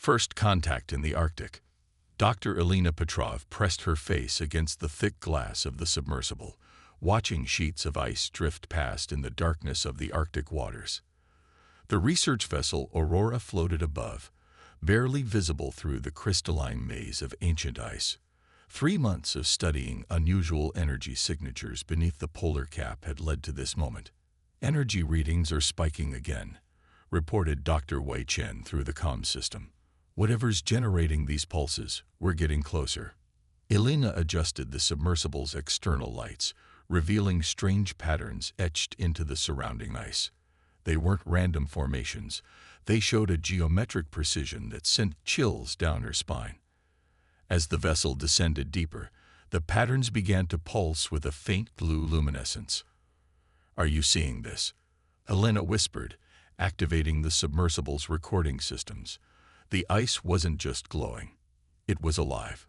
First contact in the Arctic. Dr. Elena Petrov pressed her face against the thick glass of the submersible, watching sheets of ice drift past in the darkness of the Arctic waters. The research vessel Aurora floated above, barely visible through the crystalline maze of ancient ice. 3 months of studying unusual energy signatures beneath the polar cap had led to this moment. "Energy readings are spiking again," reported Dr. Wei Chen through the comm system. "Whatever's generating these pulses, we're getting closer." Elena adjusted the submersible's external lights, revealing strange patterns etched into the surrounding ice. They weren't random formations. They showed a geometric precision that sent chills down her spine. As the vessel descended deeper, the patterns began to pulse with a faint blue luminescence. "Are you seeing this?" Elena whispered, activating the submersible's recording systems. The ice wasn't just glowing. It was alive.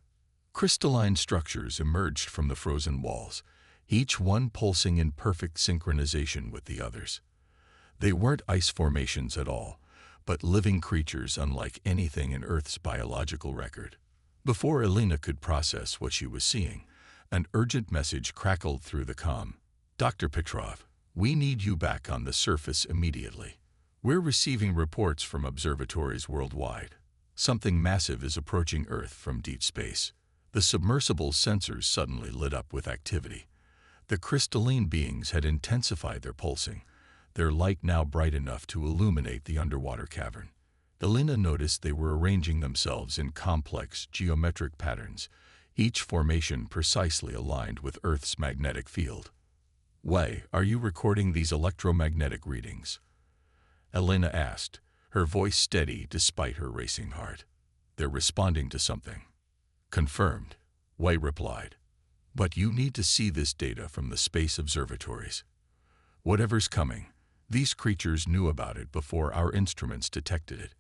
Crystalline structures emerged from the frozen walls, each one pulsing in perfect synchronization with the others. They weren't ice formations at all, but living creatures unlike anything in Earth's biological record. Before Elena could process what she was seeing, an urgent message crackled through the comm. "Dr. Petrov, we need you back on the surface immediately. We're receiving reports from observatories worldwide. Something massive is approaching Earth from deep space." The submersible's sensors suddenly lit up with activity. The crystalline beings had intensified their pulsing, their light now bright enough to illuminate the underwater cavern. Elena noticed they were arranging themselves in complex geometric patterns, each formation precisely aligned with Earth's magnetic field. "Wei, are you recording these electromagnetic readings?" Elena asked, her voice steady despite her racing heart. "They're responding to something." "Confirmed," Wei replied. "But you need to see this data from the space observatories. Whatever's coming, these creatures knew about it before our instruments detected it."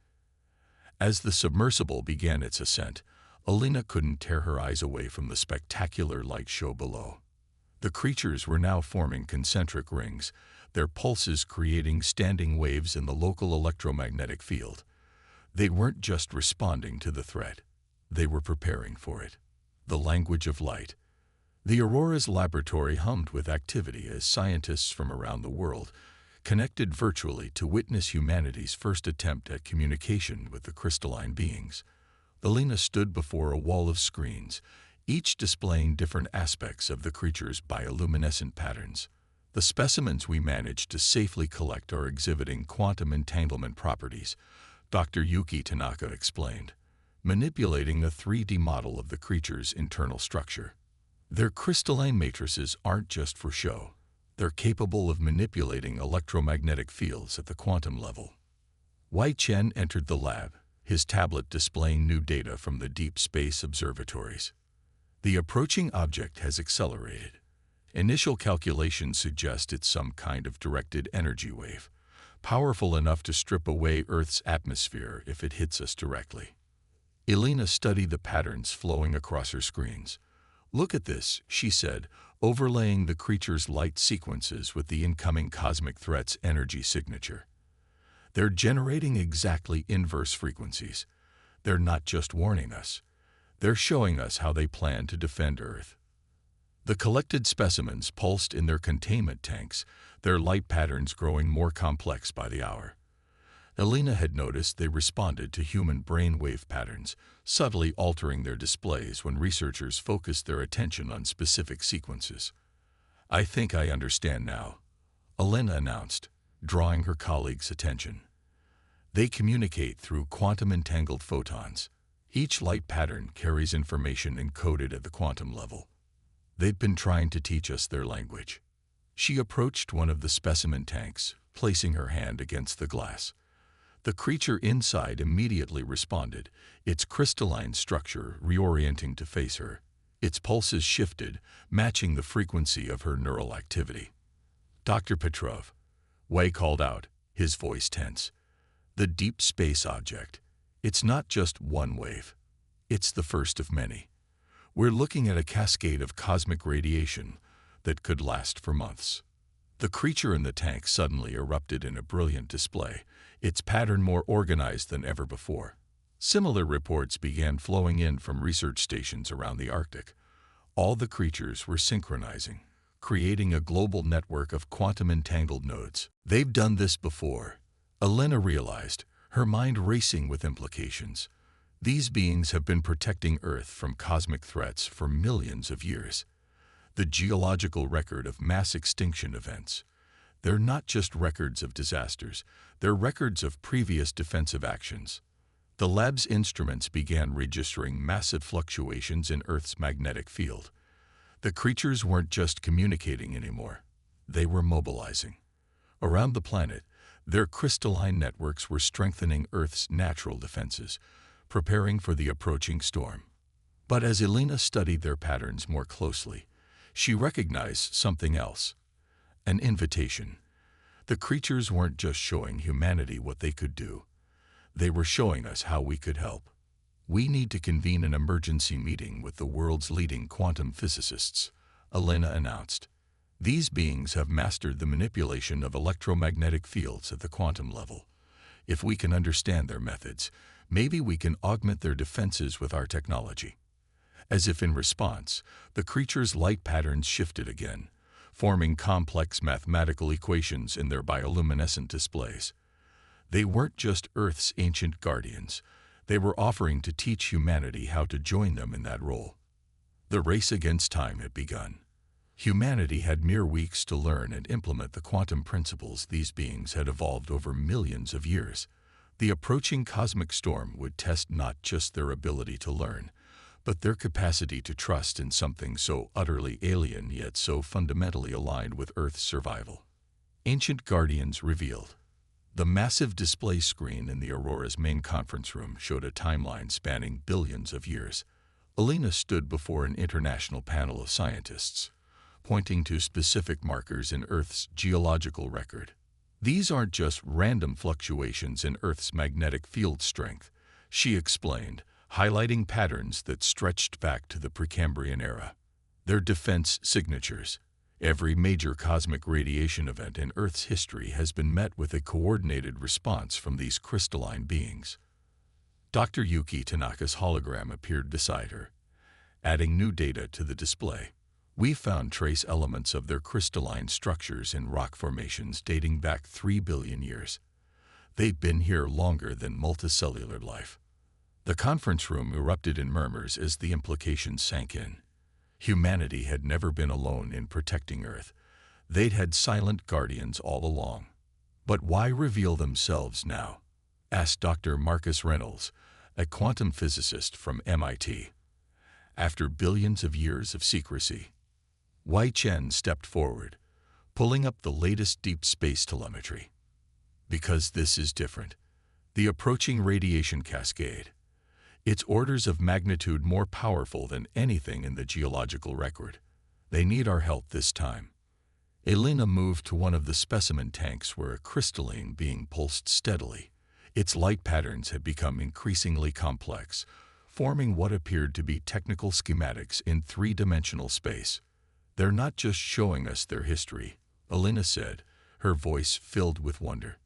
As the submersible began its ascent, Elena couldn't tear her eyes away from the spectacular light show below. The creatures were now forming concentric rings, their pulses creating standing waves in the local electromagnetic field. They weren't just responding to the threat. They were preparing for it. The language of light. The Aurora's laboratory hummed with activity as scientists from around the world connected virtually to witness humanity's first attempt at communication with the crystalline beings. Elena stood before a wall of screens, each displaying different aspects of the creature's bioluminescent patterns. "The specimens we managed to safely collect are exhibiting quantum entanglement properties," Dr. Yuki Tanaka explained, manipulating a 3D model of the creature's internal structure. "Their crystalline matrices aren't just for show. They're capable of manipulating electromagnetic fields at the quantum level." Wei Chen entered the lab, his tablet displaying new data from the deep space observatories. "The approaching object has accelerated. Initial calculations suggest it's some kind of directed energy wave, powerful enough to strip away Earth's atmosphere if it hits us directly." Elena studied the patterns flowing across her screens. "Look at this," she said, overlaying the creature's light sequences with the incoming cosmic threat's energy signature. "They're generating exactly inverse frequencies. They're not just warning us. They're showing us how they plan to defend Earth." The collected specimens pulsed in their containment tanks, their light patterns growing more complex by the hour. Elena had noticed they responded to human brainwave patterns, subtly altering their displays when researchers focused their attention on specific sequences. "I think I understand now," Elena announced, drawing her colleagues' attention. "They communicate through quantum-entangled photons. Each light pattern carries information encoded at the quantum level. They've been trying to teach us their language." She approached one of the specimen tanks, placing her hand against the glass. The creature inside immediately responded, its crystalline structure reorienting to face her. Its pulses shifted, matching the frequency of her neural activity. "Dr. Petrov," Wei called out, his voice tense. "The deep space object. It's not just one wave. It's the first of many. We're looking at a cascade of cosmic radiation that could last for months." The creature in the tank suddenly erupted in a brilliant display, its pattern more organized than ever before. Similar reports began flowing in from research stations around the Arctic. All the creatures were synchronizing, creating a global network of quantum-entangled nodes. They've done this before, Elena realized, her mind racing with implications. These beings have been protecting Earth from cosmic threats for millions of years. The geological record of mass extinction events. They're not just records of disasters, they're records of previous defensive actions. The lab's instruments began registering massive fluctuations in Earth's magnetic field. The creatures weren't just communicating anymore, they were mobilizing. Around the planet, their crystalline networks were strengthening Earth's natural defenses, preparing for the approaching storm. But as Elena studied their patterns more closely, she recognized something else. An invitation. The creatures weren't just showing humanity what they could do. They were showing us how we could help. We need to convene an emergency meeting with the world's leading quantum physicists, Elena announced. These beings have mastered the manipulation of electromagnetic fields at the quantum level. If we can understand their methods, maybe we can augment their defenses with our technology. As if in response, the creatures' light patterns shifted again, forming complex mathematical equations in their bioluminescent displays. They weren't just Earth's ancient guardians. They were offering to teach humanity how to join them in that role. The race against time had begun. Humanity had mere weeks to learn and implement the quantum principles these beings had evolved over millions of years. The approaching cosmic storm would test not just their ability to learn, but their capacity to trust in something so utterly alien yet so fundamentally aligned with Earth's survival. Ancient Guardians revealed. The massive display screen in the Aurora's main conference room showed a timeline spanning billions of years. Elena stood before an international panel of scientists, pointing to specific markers in Earth's geological record. These aren't just random fluctuations in Earth's magnetic field strength, she explained, highlighting patterns that stretched back to the Precambrian era. They're defense signatures. Every major cosmic radiation event in Earth's history has been met with a coordinated response from these crystalline beings. Dr. Yuki Tanaka's hologram appeared beside her, adding new data to the display. We found trace elements of their crystalline structures in rock formations dating back 3 billion years. They've been here longer than multicellular life. The conference room erupted in murmurs as the implications sank in. Humanity had never been alone in protecting Earth. They'd had silent guardians all along. But why reveal themselves now? Asked Dr. Marcus Reynolds, a quantum physicist from MIT. After billions of years of secrecy, Wei Chen stepped forward, pulling up the latest deep space telemetry. Because this is different. The approaching radiation cascade. It's orders of magnitude more powerful than anything in the geological record. They need our help this time. Elena moved to one of the specimen tanks where a crystalline being pulsed steadily. Its light patterns had become increasingly complex, forming what appeared to be technical schematics in three-dimensional space. They're not just showing us their history, Elena said, her voice filled with wonder.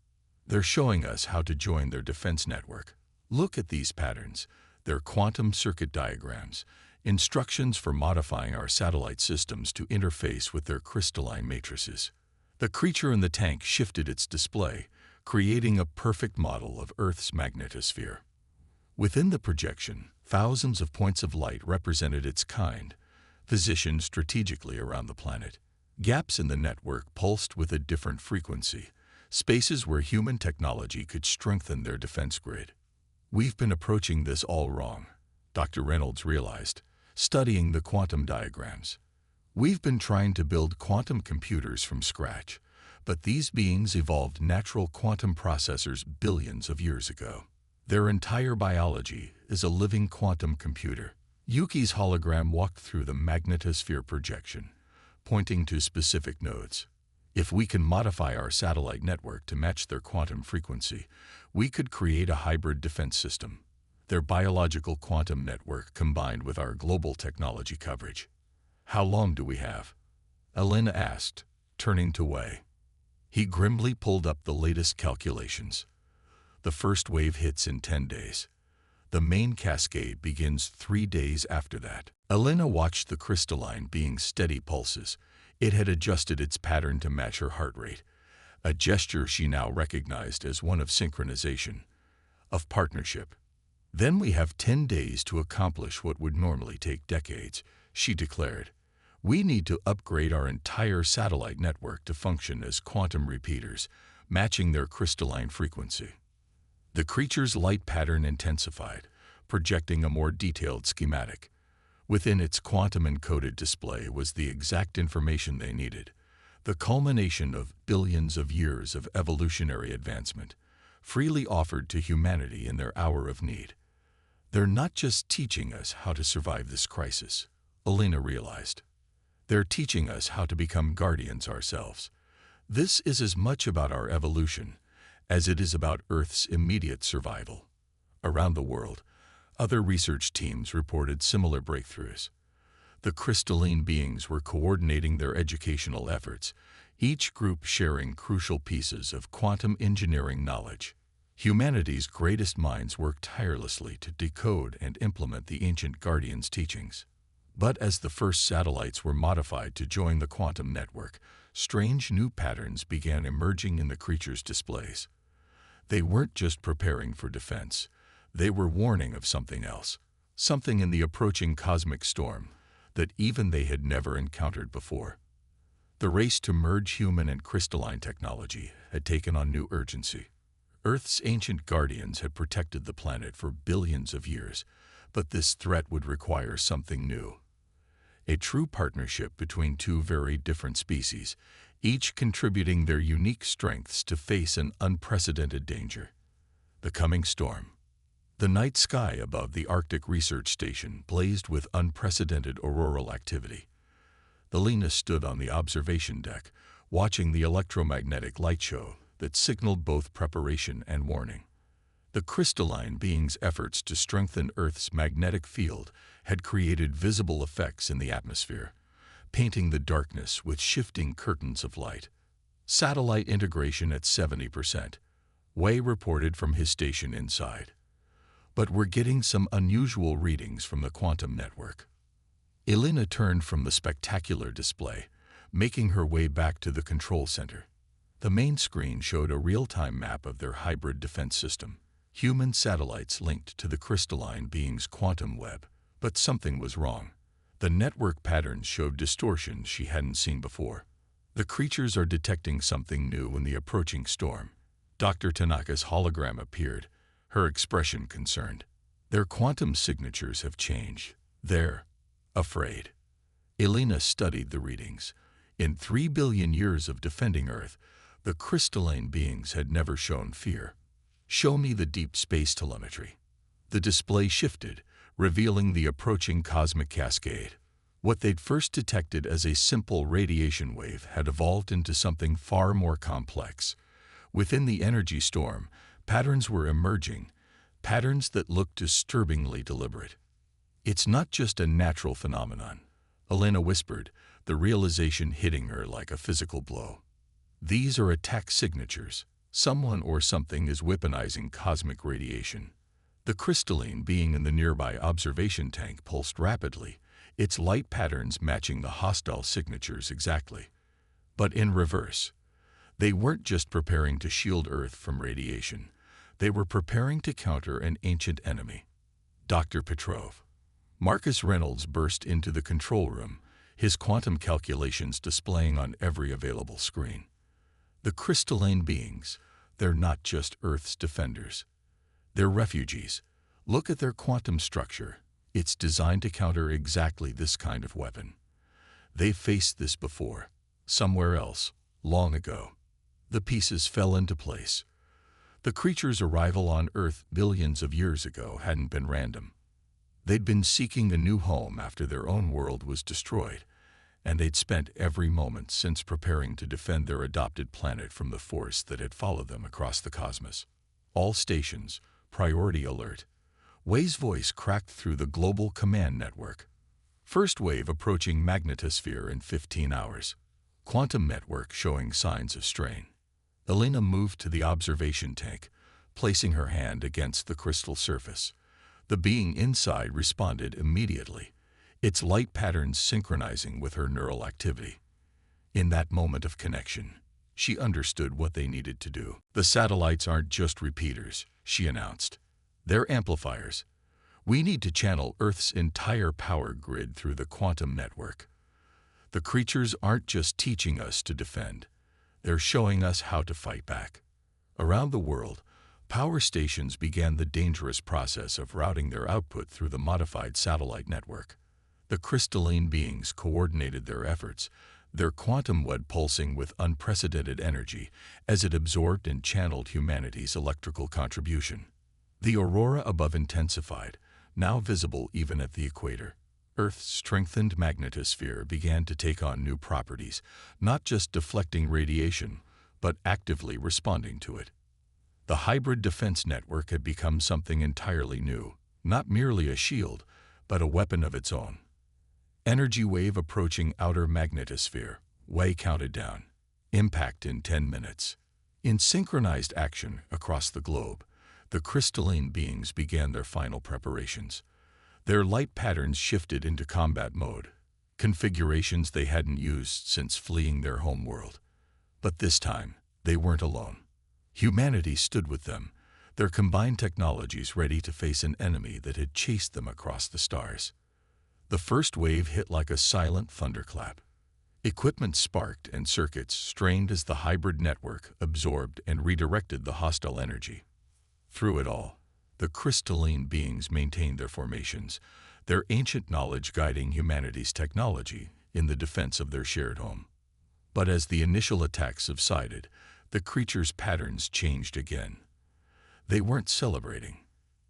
They're showing us how to join their defense network. Look at these patterns. They're quantum circuit diagrams, instructions for modifying our satellite systems to interface with their crystalline matrices. The creature in the tank shifted its display, creating a perfect model of Earth's magnetosphere. Within the projection, thousands of points of light represented its kind, positioned strategically around the planet. Gaps in the network pulsed with a different frequency, spaces where human technology could strengthen their defense grid. We've been approaching this all wrong, Dr. Reynolds realized, studying the quantum diagrams. We've been trying to build quantum computers from scratch, but these beings evolved natural quantum processors billions of years ago. Their entire biology is a living quantum computer. Yuki's hologram walked through the magnetosphere projection, pointing to specific nodes. If we can modify our satellite network to match their quantum frequency, we could create a hybrid defense system. Their biological quantum network combined with our global technology coverage. How long do we have? Elena asked, turning to Wei. He grimly pulled up the latest calculations. The first wave hits in 10 days. The main cascade begins 3 days after that. Elena watched the crystalline being's steady pulses. It had adjusted its pattern to match her heart rate, a gesture she now recognized as one of synchronization, of partnership. "Then we have 10 days to accomplish what would normally take decades," she declared. "We need to upgrade our entire satellite network to function as quantum repeaters, matching their crystalline frequency." The creature's light pattern intensified, projecting a more detailed schematic. Within its quantum-encoded display was the exact information they needed, the culmination of billions of years of evolutionary advancement, freely offered to humanity in their hour of need. "They're not just teaching us how to survive this crisis," Elena realized. "They're teaching us how to become guardians ourselves. This is as much about our evolution as it is about Earth's immediate survival." Around the world, other research teams reported similar breakthroughs. The crystalline beings were coordinating their educational efforts, each group sharing crucial pieces of quantum engineering knowledge. Humanity's greatest minds worked tirelessly to decode and implement the ancient Guardians' teachings. But as the first satellites were modified to join the quantum network, strange new patterns began emerging in the creatures' displays. They weren't just preparing for defense. They were warning of something else, something in the approaching cosmic storm that even they had never encountered before. The race to merge human and crystalline technology had taken on new urgency. Earth's ancient guardians had protected the planet for billions of years, but this threat would require something new. A true partnership between two very different species, each contributing their unique strengths to face an unprecedented danger. The coming storm. The night sky above the Arctic Research Station blazed with unprecedented auroral activity. Elena stood on the observation deck, watching the electromagnetic light show that signaled both preparation and warning. The crystalline being's efforts to strengthen Earth's magnetic field had created visible effects in the atmosphere, painting the darkness with shifting curtains of light. Satellite integration at 70%, Wei reported from his station inside. "But we're getting some unusual readings from the quantum network." Elena turned from the spectacular display, making her way back to the control center. The main screen showed a real-time map of their hybrid defense system, human satellites linked to the crystalline being's quantum web. But something was wrong. The network patterns showed distortions she hadn't seen before. "The creatures are detecting something new in the approaching storm." Dr. Tanaka's hologram appeared, her expression concerned. "Their quantum signatures have changed. They're afraid." Elena studied the readings. In 3 billion years of defending Earth, the crystalline beings had never shown fear. "Show me the deep space telemetry." The display shifted, revealing the approaching cosmic cascade. What they'd first detected as a simple radiation wave had evolved into something far more complex. Within the energy storm, patterns were emerging, patterns that looked disturbingly deliberate. "It's not just a natural phenomenon," Elena whispered, the realization hitting her like a physical blow. "These are attack signatures. Someone or something is weaponizing cosmic radiation." The crystalline being in the nearby observation tank pulsed rapidly, its light patterns matching the hostile signatures exactly. But in reverse. They weren't just preparing to shield Earth from radiation. They were preparing to counter an ancient enemy. "Dr. Petrov." Marcus Reynolds burst into the control room, his quantum calculations displaying on every available screen. "The crystalline beings, they're not just Earth's defenders. They're refugees. Look at their quantum structure. It's designed to counter exactly this kind of weapon. They've faced this before, somewhere else, long ago." The pieces fell into place. The creature's arrival on Earth billions of years ago hadn't been random. They'd been seeking a new home after their own world was destroyed, and they'd spent every moment since preparing to defend their adopted planet from the force that had followed them across the cosmos. "All stations, priority alert." Wei's voice cracked through the global command network. "First wave approaching magnetosphere in 15 hours. Quantum network showing signs of strain." Elena moved to the observation tank, placing her hand against the crystal surface. The being inside responded immediately, its light patterns synchronizing with her neural activity. In that moment of connection, she understood what they needed to do. "The satellites aren't just repeaters," she announced. "They're amplifiers. We need to channel Earth's entire power grid through the quantum network. The creatures aren't just teaching us to defend. They're showing us how to fight back." Around the world, power stations began the dangerous process of routing their output through the modified satellite network. The crystalline beings coordinated their efforts, their quantum web pulsing with unprecedented energy as it absorbed and channeled humanity's electrical contribution. The aurora above intensified, now visible even at the equator. Earth's strengthened magnetosphere began to take on new properties, not just deflecting radiation, but actively responding to it. The hybrid defense network had become something entirely new, not merely a shield, but a weapon of its own. Energy wave approaching outer magnetosphere. Way counted down. Impact in 10 minutes. In synchronized action across the globe, the crystalline beings began their final preparations. Their light patterns shifted into combat mode, configurations they hadn't used since fleeing their homeworld. But this time, they weren't alone. Humanity stood with them, their combined technologies ready to face an enemy that had chased them across the stars. The first wave hit like a silent thunderclap. Equipment sparked and circuits strained as the hybrid network absorbed and redirected the hostile energy. Through it all, the crystalline beings maintained their formations, their ancient knowledge guiding humanity's technology in the defense of their shared home. But as the initial attack subsided, the creatures' patterns changed again. They weren't celebrating.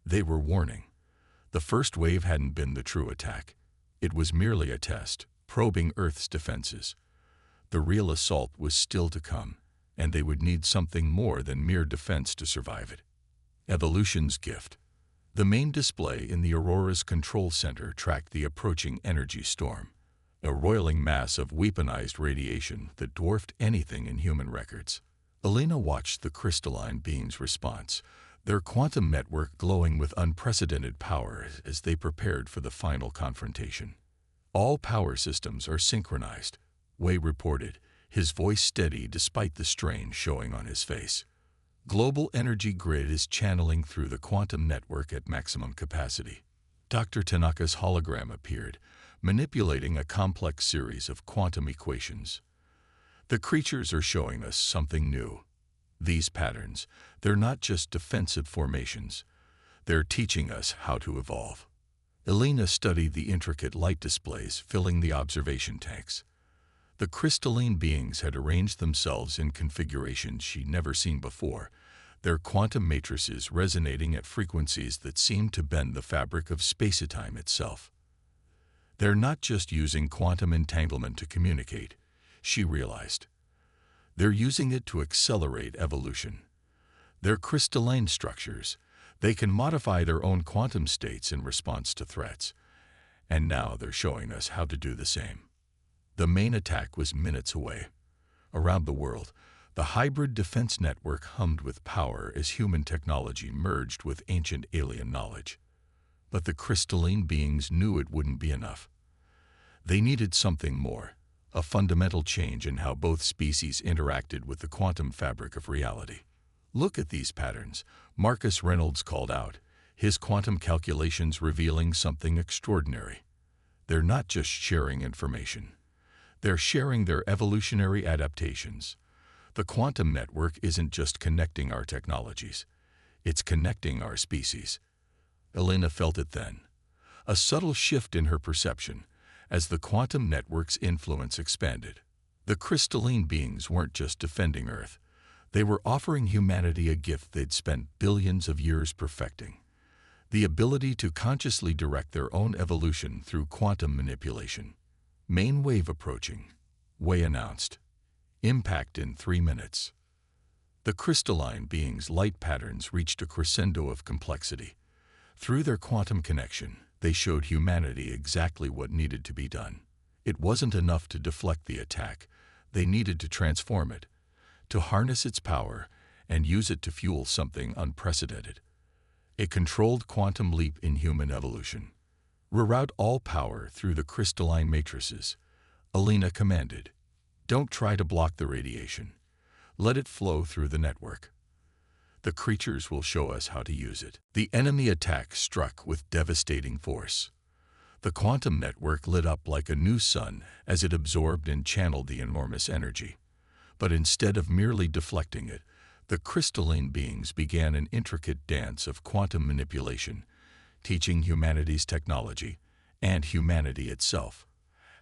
They were warning. The first wave hadn't been the true attack. It was merely a test, probing Earth's defenses. The real assault was still to come, and they would need something more than mere defense to survive it. Evolution's gift. The main display in the Aurora's control center tracked the approaching energy storm, a roiling mass of weaponized radiation that dwarfed anything in human records. Elena watched the crystalline beings' response, their quantum network glowing with unprecedented power as they prepared for the final confrontation. "All power systems are synchronized," Wei reported, his voice steady despite the strain showing on his face. "Global energy grid is channeling through the quantum network at maximum capacity." Dr. Tanaka's hologram appeared, manipulating a complex series of quantum equations. "The creatures are showing us something new. These patterns, they're not just defensive formations. They're teaching us how to evolve." Elena studied the intricate light displays filling the observation tanks. The crystalline beings had arranged themselves in configurations she'd never seen before, their quantum matrices resonating at frequencies that seemed to bend the fabric of space-time itself. They're not just using quantum entanglement to communicate, she realized. They're using it to accelerate evolution. They're crystalline structures. They can modify their own quantum states in response to threats. And now they're showing us how to do the same. The main attack was minutes away. Around the world, the hybrid defense network hummed with power as human technology merged with ancient alien knowledge. But the crystalline beings knew it wouldn't be enough. They needed something more, a fundamental change in how both species interacted with the quantum fabric of reality. "Look at these patterns," Marcus Reynolds called out, his quantum calculations revealing something extraordinary. They're not just sharing information. They're sharing their evolutionary adaptations. The quantum network isn't just connecting our technologies. It's connecting our species. Elena felt it then, a subtle shift in her perception, as the quantum network's influence expanded. The crystalline beings weren't just defending Earth. They were offering humanity a gift they'd spent billions of years perfecting: the ability to consciously direct their own evolution through quantum manipulation. "Main wave approaching," Wei announced. "Impact in 3 minutes." The crystalline beings' light patterns reached a crescendo of complexity. Through their quantum connection, they showed humanity exactly what needed to be done. It wasn't enough to deflect the attack. They needed to transform it, to harness its power and use it to fuel something unprecedented. A controlled quantum leap in human evolution. Reroute all power through the crystalline matrices, Alina commanded. Don't try to block the radiation. Let it flow through the network. The creatures will show us how to use it. The enemy attack struck with devastating force. The quantum network lit up like a new sun as it absorbed and channeled the enormous energy. But instead of merely deflecting it, the crystalline beings began an intricate dance of quantum manipulation, teaching humanity's technology, and humanity itself,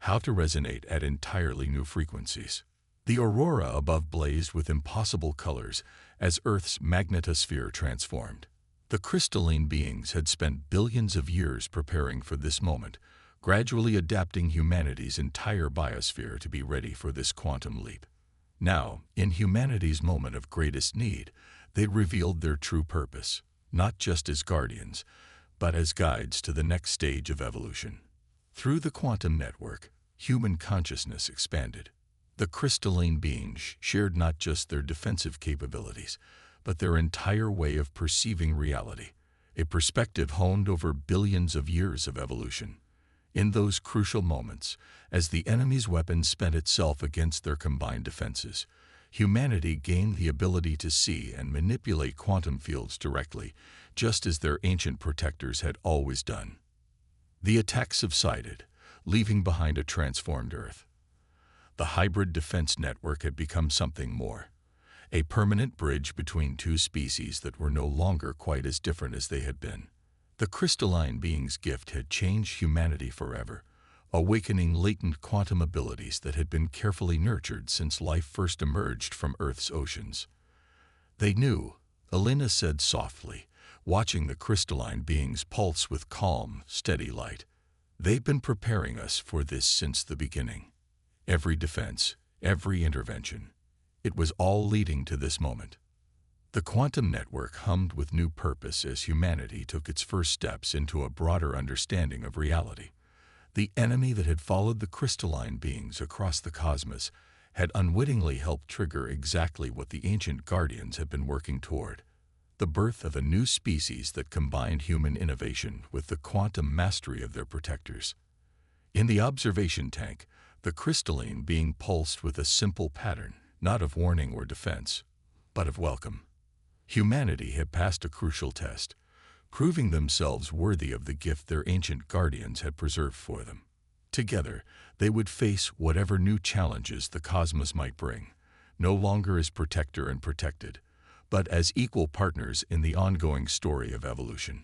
how to resonate at entirely new frequencies. The aurora above blazed with impossible colors as Earth's magnetosphere transformed. The crystalline beings had spent billions of years preparing for this moment, gradually adapting humanity's entire biosphere to be ready for this quantum leap. Now, in humanity's moment of greatest need, they revealed their true purpose, not just as guardians, but as guides to the next stage of evolution. Through the quantum network, human consciousness expanded. The crystalline beings shared not just their defensive capabilities, but their entire way of perceiving reality, a perspective honed over billions of years of evolution. In those crucial moments, as the enemy's weapon spent itself against their combined defenses, humanity gained the ability to see and manipulate quantum fields directly, just as their ancient protectors had always done. The attack subsided, leaving behind a transformed Earth. The hybrid defense network had become something more, a permanent bridge between two species that were no longer quite as different as they had been. The crystalline being's gift had changed humanity forever, awakening latent quantum abilities that had been carefully nurtured since life first emerged from Earth's oceans. They knew, Alina said softly, watching the crystalline beings pulse with calm, steady light. They've been preparing us for this since the beginning. Every defense, every intervention, it was all leading to this moment. The quantum network hummed with new purpose as humanity took its first steps into a broader understanding of reality. The enemy that had followed the crystalline beings across the cosmos had unwittingly helped trigger exactly what the ancient guardians had been working toward: the birth of a new species that combined human innovation with the quantum mastery of their protectors. In the observation tank, the crystalline being pulsed with a simple pattern, not of warning or defense, but of welcome. Humanity had passed a crucial test, proving themselves worthy of the gift their ancient guardians had preserved for them. Together, they would face whatever new challenges the cosmos might bring, no longer as protector and protected, but as equal partners in the ongoing story of evolution.